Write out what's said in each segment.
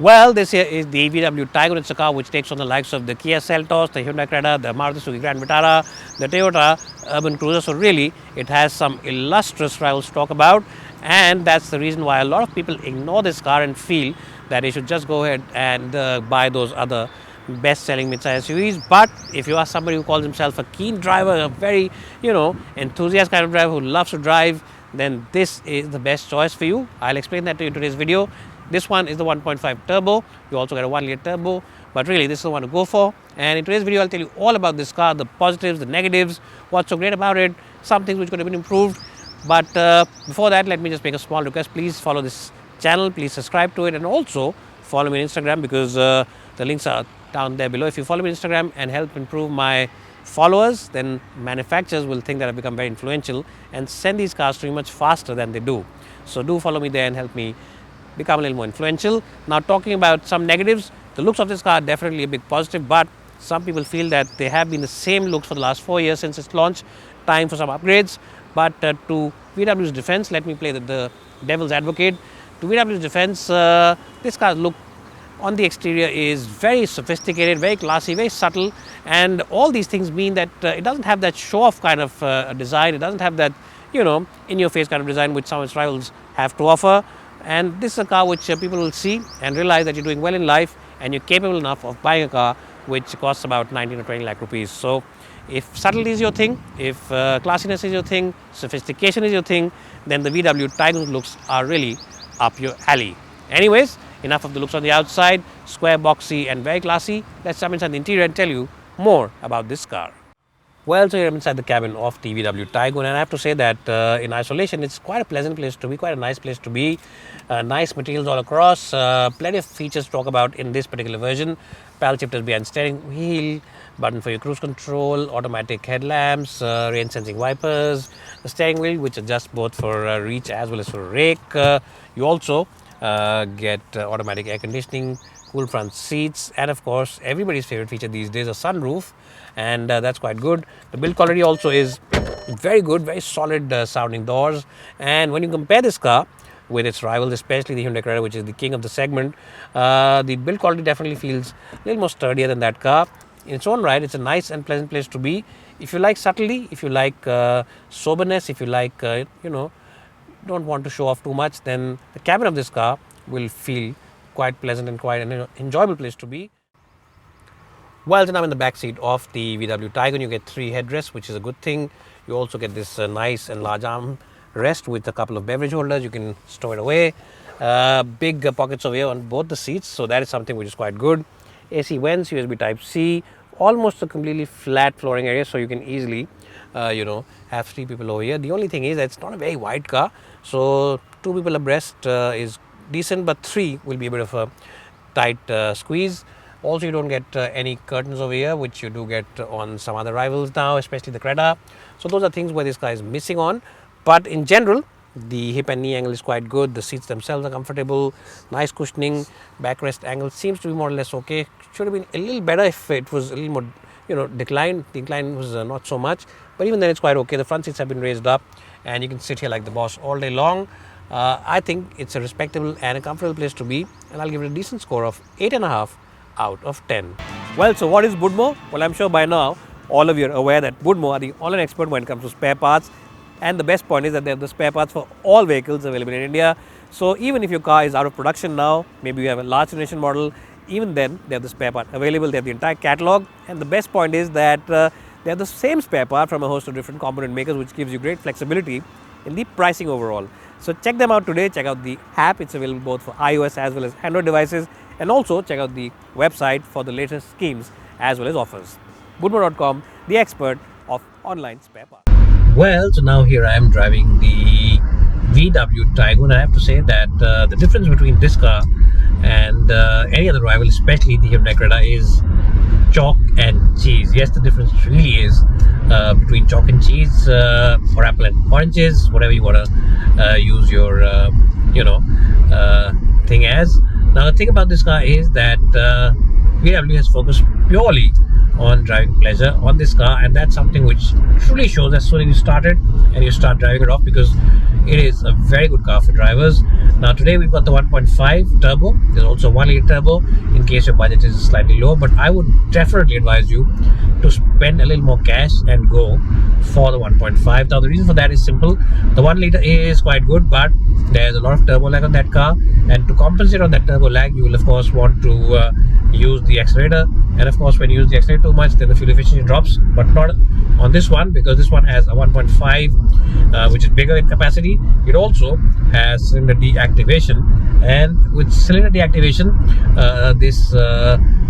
Well, this here is the VW Taigun. It's a car which takes on the likes of the Kia Seltos, the Hyundai Creta, the Maruti Suzuki Grand Vitara, the Toyota Urban Cruiser. So really, it has some illustrious rivals to talk about, and that's the reason why a lot of people ignore this car and feel that they should just go ahead and buy those other best-selling mid-size SUVs. But if you are somebody who calls himself a keen driver, a very enthusiast kind of driver who loves to drive, then this is the best choice for you. I'll explain that to you in today's video. This one is the 1.5 turbo. You also get a 1-liter turbo, but really this is the one to go for. And in today's video, I'll tell you all about this car, the positives, the negatives, what's so great about it, some things which could have been improved. But before that, let me just make a small request. Please follow this channel, please subscribe to it, and also follow me on Instagram, because the links are down there below. If you follow me on Instagram and help improve my followers, then manufacturers will think that I've become very influential and send these cars to me much faster than they do. So do follow me there and help me become a little more influential. Now, talking about some negatives, the looks of this car are definitely a big positive, but some people feel that they have been the same looks for the last 4 years since its launch. Time for some upgrades. But to VW's defense, let me play the devil's advocate. To VW's defense, this car's look on the exterior is very sophisticated, very classy, very subtle, and all these things mean that it doesn't have that show-off kind of design. It doesn't have that, in-your-face kind of design which some of its rivals have to offer. And this is a car which people will see and realize that you're doing well in life and you're capable enough of buying a car which costs about 19 or 20 lakh rupees. So if subtlety is your thing, if classiness is your thing, sophistication is your thing, then the VW Taigun looks are really up your alley. Anyways, enough of the looks on the outside, square, boxy and very classy. Let's jump inside the interior and tell you more about this car. Well, so here I'm inside the cabin of the VW Taigun, and I have to say that in isolation, it's quite a pleasant place to be, quite a nice place to be. Nice materials all across, plenty of features to talk about in this particular version. Paddle shifters behind steering wheel, button for your cruise control, automatic headlamps, rain sensing wipers, the steering wheel which adjusts both for reach as well as for rake. You also get automatic air conditioning, cool front seats, and of course everybody's favorite feature these days, a sunroof, and that's quite good. The build quality also is very good, very solid sounding doors, and when you compare this car with its rivals, especially the Hyundai Creta, which is the king of the segment, the build quality definitely feels a little more sturdier than that car. In its own right, it's a nice and pleasant place to be. If you like subtlety, if you like soberness, if you like don't want to show off too much, then the cabin of this car will feel quite pleasant and quite an enjoyable place to be. Well, so now in the back seat of the VW Taigun, you get 3 headrests, which is a good thing. You also get this nice and large arm rest with a couple of beverage holders. You can store it away. Big pockets over here on both the seats, so that is something which is quite good. AC vents, USB Type-C, almost a completely flat flooring area, so you can easily have 3 people over here. The only thing is that it's not a very wide car, so 2 people abreast is decent, but 3 will be a bit of a tight squeeze. Also, you don't get any curtains over here, which you do get on some other rivals now, especially the Creta. So those are things where this car is missing on. But in general, the hip and knee angle is quite good. The seats themselves are comfortable, nice cushioning, backrest angle seems to be more or less okay. Should have been a little better if it was a little more, declined. The incline was not so much, but even then it's quite okay. The front seats have been raised up, and you can sit here like the boss all day long. I think it's a respectable and a comfortable place to be, and I'll give it a decent score of 8.5 out of 10. Well, so what is Budmo? Well, I'm sure by now all of you are aware that Budmo are the online expert when it comes to spare parts. And the best point is that they have the spare parts for all vehicles available in India. So even if your car is out of production now, maybe you have a large generation model, even then they have the spare part available. They have the entire catalog. And the best point is that they have the same spare part from a host of different component makers, which gives you great flexibility in the pricing overall. So check them out today. Check out the app. It's available both for iOS as well as Android devices. And also check out the website for the latest schemes as well as offers. Budmo.com, the expert of online spare parts. Well, so now here I am driving the VW Taigun. I have to say that the difference between this car and any other rival, especially the Hyundai Creta, is chalk and cheese. Yes, the difference really is between chalk and cheese, or apple and oranges, whatever you want to use your thing as. Now the thing about this car is that VW has focused purely on driving pleasure on this car, and that's something which truly shows as soon as you start it and you start driving it off, because it is a very good car for drivers. Now today we've got the 1.5 turbo. There's also 1 liter turbo in case your budget is slightly low, but I would definitely advise you to spend a little more cash and go for the 1.5. Now the reason for that is simple. The 1 liter is quite good, but there's a lot of turbo lag on that car, and to compensate on that turbo lag you will of course want to use the accelerator, and of course when you use the accelerator too much then the fuel efficiency drops, but not on this one, because this one has a 1.5 which is bigger in capacity. It also has cylinder deactivation, and with cylinder deactivation this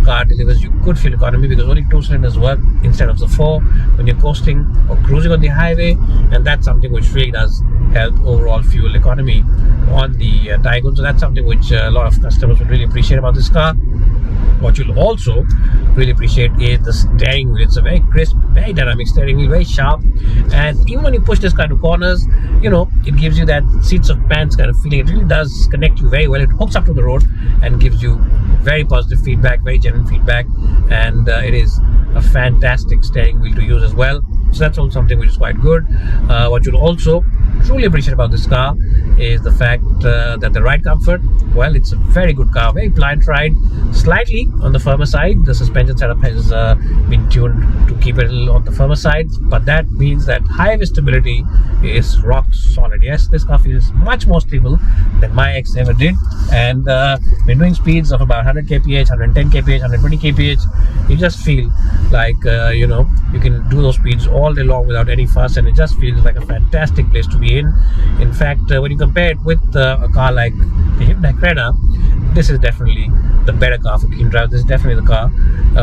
car delivers you good fuel economy, because only 2 cylinders work instead of the 4 when you're coasting or cruising on the highway, and that's something which really does help overall fuel economy on the Taigun. So that's something which a lot of customers would really appreciate about this car. What you'll also really appreciate is the steering wheel. It's a very crisp, very dynamic steering wheel, very sharp, and even when you push this kind of corners, you know, it gives you that seats of pants kind of feeling. It really does connect you very well. It hooks up to the road and gives you very positive feedback, very genuine feedback, and it is a fantastic steering wheel to use as well. So that's also something which is quite good. What you'll also truly appreciate about this car is the fact that the ride comfort, well, it's a very good car, very pliant ride, slightly on the firmer side. The suspension setup has been tuned to keep it a little on the firmer side, but that means that highway stability is rock solid. Yes, this car feels much more stable than my X ever did, and when doing speeds of about 100 kph, 110 kph, 120 kph, you just feel like you know, you can do those speeds all day long without any fuss, and it just feels like a fantastic place to be in. In fact, when you compare it with a car like the Hyundai Creta, this is definitely the better car for keen drivers. This is definitely the car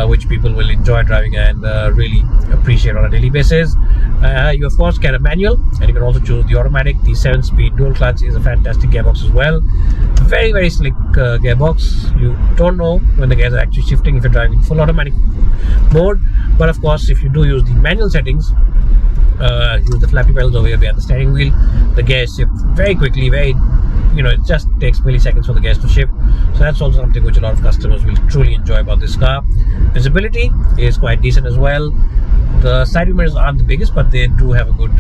which people will enjoy driving and really appreciate on a daily basis. You of course get a manual, and you can also choose the automatic. The 7-speed dual clutch is a fantastic gearbox as well. Very, very slick gearbox. You don't know when the gears are actually shifting if you're driving full automatic mode, but of course if you do use the manual settings, use the flappy pedals over here behind the steering wheel, the gears shift very quickly, very, you know, it just takes milliseconds for the gears to shift. So that's also something which a lot of customers will truly enjoy about this car. Visibility is quite decent as well. The side view mirrors aren't the biggest, but they do have a good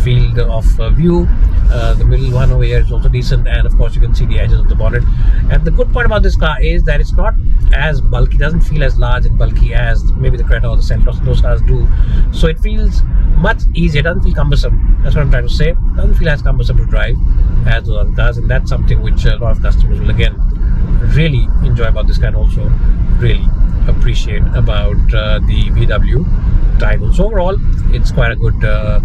field of view. The middle one over here is also decent, and of course you can see the edges of the bonnet. And the good part about this car is that it's not as bulky, doesn't feel as large and bulky as maybe the Creta or the Seltos, those cars do. So it feels much easier, doesn't feel cumbersome. That's what I'm trying to say. Doesn't feel as cumbersome to drive as those other cars, and that's something which a lot of customers will again really enjoy about this car, and also really appreciate about the VW Taigun. So overall, it's quite a good car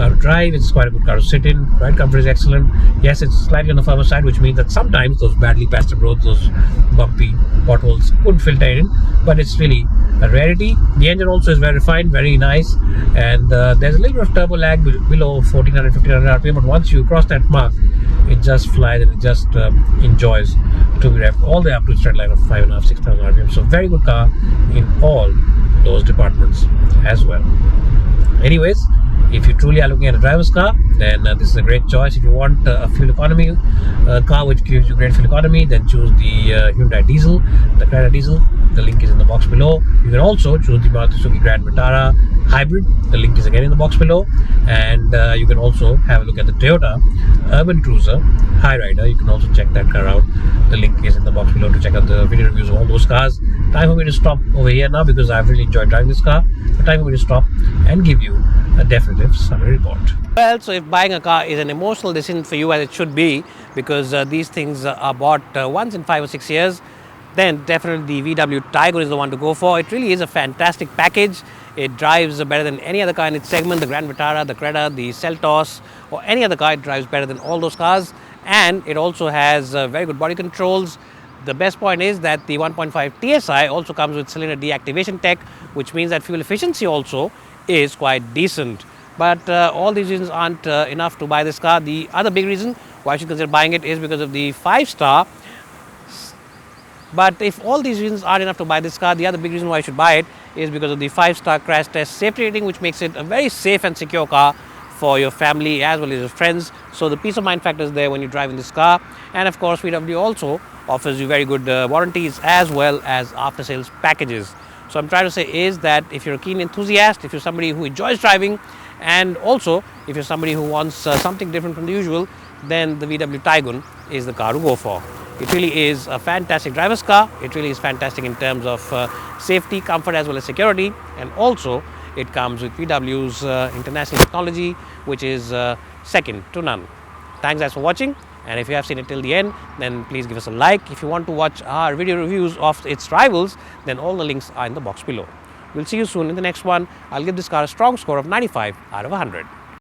to drive. It's quite a good car to sit in. Ride comfort is excellent. Yes, it's slightly on the firmer side, which means that sometimes those badly patched up roads, those bumpy potholes could filter in, but it's really a rarity. The engine also is very refined, very nice, and there's a little bit of turbo lag below 1400, 1500 RPM, but once you cross that mark, it just flies and it just enjoys to be revved all the way up to its trend line of 5,500, 6,000 RPM. So very good car in all those departments as well. Anyways, if you truly are looking at a driver's car, then this is a great choice. If you want a fuel economy car which gives you great fuel economy, then choose the Hyundai diesel, the Creta diesel. The link is in the box below. You can also choose the Maruti Grand Vitara hybrid. The link is again in the box below. And you can also have a look at the Toyota Urban Cruiser Highrider. You can also check that car out. The link is in the box below to check out the video reviews of all those cars. Time for me to stop over here now, because I've really enjoyed driving this car. But time for me to stop and give you a definitive summary report. Well, so if buying a car is an emotional decision for you, as it should be, because these things are bought once in 5 or 6 years, then definitely the VW Taigun is the one to go for. It really is a fantastic package. It drives better than any other car in its segment. The Grand Vitara, the Creta, the Seltos, or any other car, it drives better than all those cars. And it also has very good body controls. The best point is that the 1.5 TSI also comes with cylinder deactivation tech, which means that fuel efficiency also is quite decent. But all these reasons aren't enough to buy this car. The other big reason why I should consider buying it is because of the 5-star. But if all these reasons aren't enough to buy this car, the other big reason why I should buy it is because of the 5-star crash test safety rating, which makes it a very safe and secure car for your family as well as your friends. So the peace of mind factor is there when you're driving this car. And of course, VW also offers you very good warranties as well as after sales packages. So I'm trying to say is that if you're a keen enthusiast, if you're somebody who enjoys driving And also, if you're somebody who wants something different from the usual, then the VW Taigun is the car to go for. It really is a fantastic driver's car. It really is fantastic in terms of safety, comfort as well as security, and also it comes with VW's international technology, which is second to none. Thanks guys for watching, and if you have seen it till the end, then please give us a like. If you want to watch our video reviews of its rivals, then all the links are in the box below. We'll see you soon in the next one. I'll give this car a strong score of 95 out of 100.